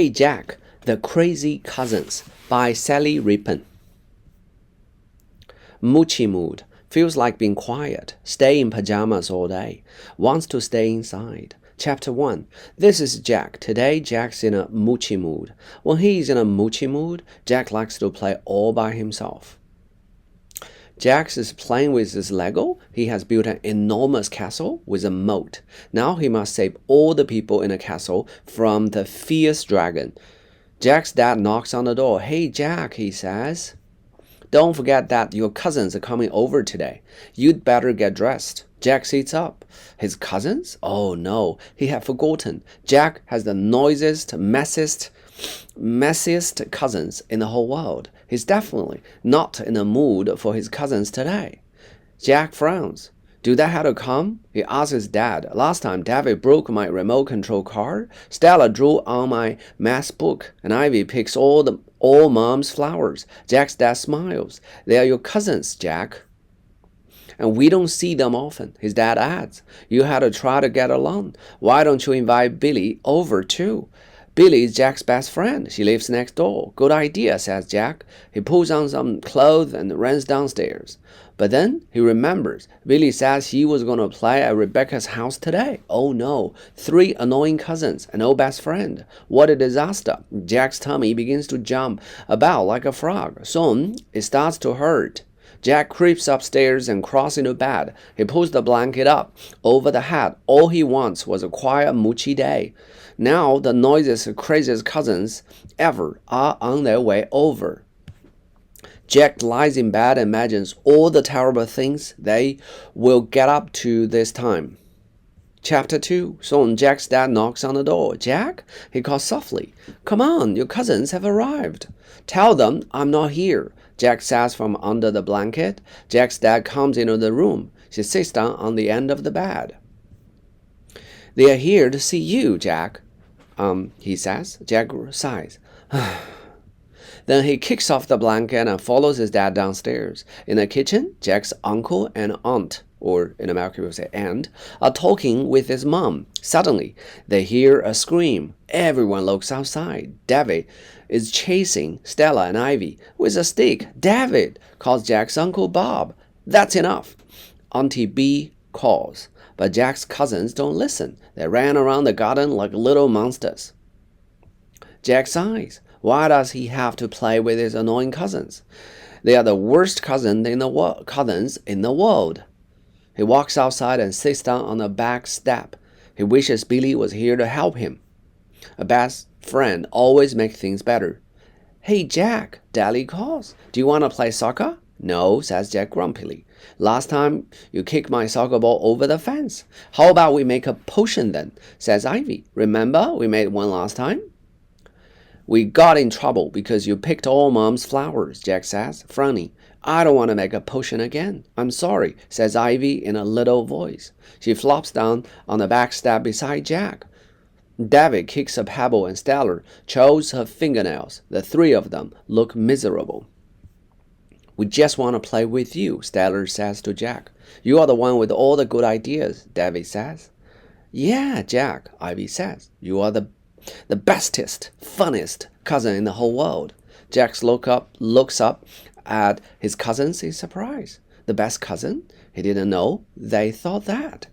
Hey Jack, The Crazy Cousins by Sally Rippon. Moochy mood. Feels like being quiet. Stay in pajamas all day. Wants to stay inside. Chapter 1. This is Jack. Today, Jack's in a moochy mood. When he's in a moochy mood, Jack likes to play all by himself. Jack is playing with his Lego. He has built an enormous castle with a moat. Now he must save all the people in the castle from the fierce dragon. Jack's dad knocks on the door. Hey, Jack, he says. Don't forget that your cousins are coming over today. You'd better get dressed. Jack sits up. His cousins? Oh no, he had forgotten. Jack has the noisiest, messiest cousins in the whole world. He's definitely not in the mood for his cousins today. Jack frowns. Do they have to come? He asks his dad. Last time David broke my remote control car. Stella drew on my math book, and Ivy picks all Mom's flowers. Jack's dad smiles. They are your cousins, Jack. And we don't see them often. His dad adds. You had to try to get along. Why don't you invite Billy over too? Billy is Jack's best friend. She lives next door. Good idea, says Jack. He pulls on some clothes and runs downstairs. But then he remembers. Billy says he was going to play at Rebecca's house today. Oh no, 3 annoying cousins, an old best friend. What a disaster. Jack's tummy begins to jump about like a frog. Soon, it starts to hurt. Jack creeps upstairs and crawls into bed. He pulls the blanket up over the head. All he wants was a quiet, moochy day. Now the noisiest, craziest cousins ever are on their way over. Jack lies in bed and imagines all the terrible things they will get up to this time. Chapter 2. Soon Jack's dad knocks on the door. Jack? He calls softly. Come on, your cousins have arrived. Tell them I'm not here. Jack says from under the blanket. Jack's dad comes into the room. She sits down on the end of the bed. They are here to see you, Jack. He says. Jack sighs. Then he kicks off the blanket and follows his dad downstairs. In the kitchen, Jack's uncle and aunt, or in America we would say aunt, are talking with his mom. Suddenly, they hear a scream. Everyone looks outside. David is chasing Stella and Ivy with a stick. David, calls Jack's uncle Bob. That's enough. Auntie B calls. But Jack's cousins don't listen. They ran around the garden like little monsters. Jack sighs. Why does he have to play with his annoying cousins? They are the worst cousins in the world. He walks outside and sits down on the back step. He wishes Billy was here to help him. A best friend always makes things better. Hey, Jack, Daddy calls. Do you want to play soccer? No, says Jack grumpily. Last time you kicked my soccer ball over the fence. How about we make a potion then, says Ivy. Remember we made one last time? We got in trouble because you picked all Mom's flowers, Jack says, frowning. I don't want to make a potion again. I'm sorry, says Ivy in a little voice. She flops down on the back step beside Jack. David kicks a pebble and Stella chews her fingernails. The 3 of them look miserable. We just want to play with you, Stella says to Jack. You are the one with all the good ideas, David says. Yeah, Jack, Ivy says. You are the bestest, funniest cousin in the whole world. Jack looks up at his cousins in surprise. The best cousin? He didn't know they thought that.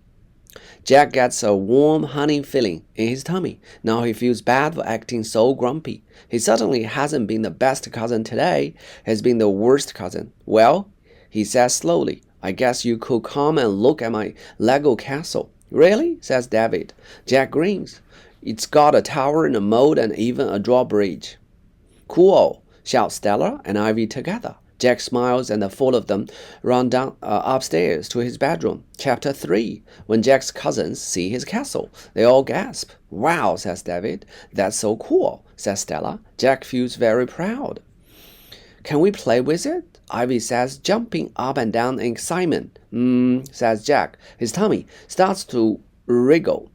Jack gets a warm honey feeling in his tummy. Now he feels bad for acting so grumpy. He certainly hasn't been the best cousin today. He's been the worst cousin. Well, he says slowly, I guess you could come and look at my Lego castle. Really? Says David. Jack grins. It's got a tower and a moat and even a drawbridge. Cool, shout Stella and Ivy together. Jack smiles and the 4 of them run down upstairs to his bedroom. Chapter 3. When Jack's cousins see his castle, they all gasp. Wow, says David. That's so cool, says Stella. Jack feels very proud. Can we play with it? Ivy says, jumping up and down in excitement. Says Jack. His tummy starts to wriggle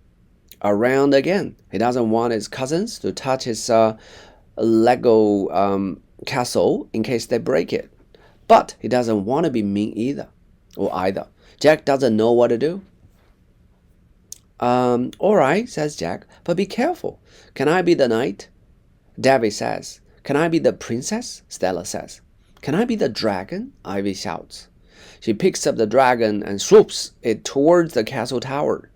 around again. He doesn't want his cousins to touch his Lego castle in case they break it. But he doesn't want to be mean either. Jack doesn't know what to do. All right, says Jack, but be careful. Can I be the knight? David says. Can I be the princess? Stella says. Can I be the dragon? Ivy shouts. She picks up the dragon and swoops it towards the castle tower.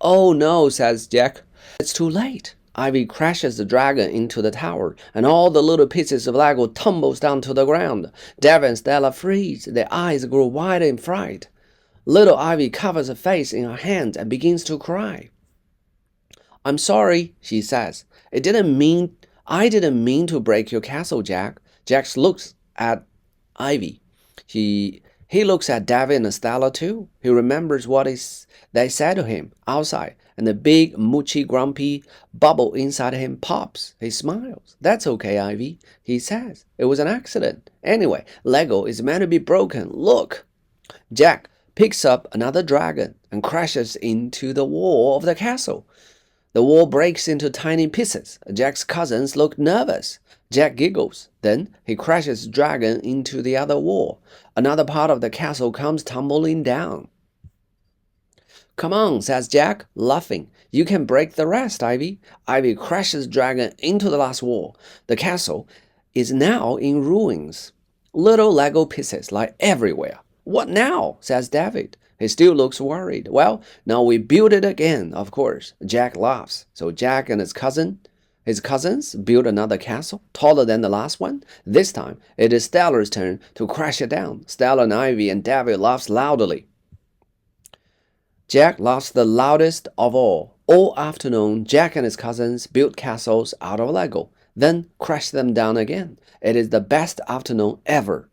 Oh no, says Jack. It's too late. Ivy crashes the dragon into the tower, and all the little pieces of Lego tumbles down to the ground. David and Stella freeze. Their eyes grow wide in fright. Little Ivy covers her face in her hands and begins to cry. I'm sorry, she says. I didn't mean to break your castle, Jack. Jack looks at Ivy. He looks at David and Stella too. He remembers what they said to him outside, and the big, moochy, grumpy bubble inside him pops. He smiles. That's okay, Ivy, he says. It was an accident. Anyway, Lego is meant to be broken. Look. Jack picks up another dragon and crashes into the wall of the castle. The wall breaks into tiny pieces. Jack's cousins look nervous. Jack giggles. Then he crashes the dragon into the other wall. Another part of the castle comes tumbling down. Come on, says Jack, laughing. You can break the rest, Ivy. Ivy crashes the dragon into the last wall. The castle is now in ruins. Little Lego pieces lie everywhere. What now? Says David. He still looks worried. Well, now we build it again, of course. Jack laughs. So Jack and his cousins build another castle, taller than the last one. This time, it is Stella's turn to crash it down. Stella and Ivy and David laughs loudly. Jack laughs the loudest of all. All afternoon, Jack and his cousins built castles out of Lego, then crashed them down again. It is the best afternoon ever.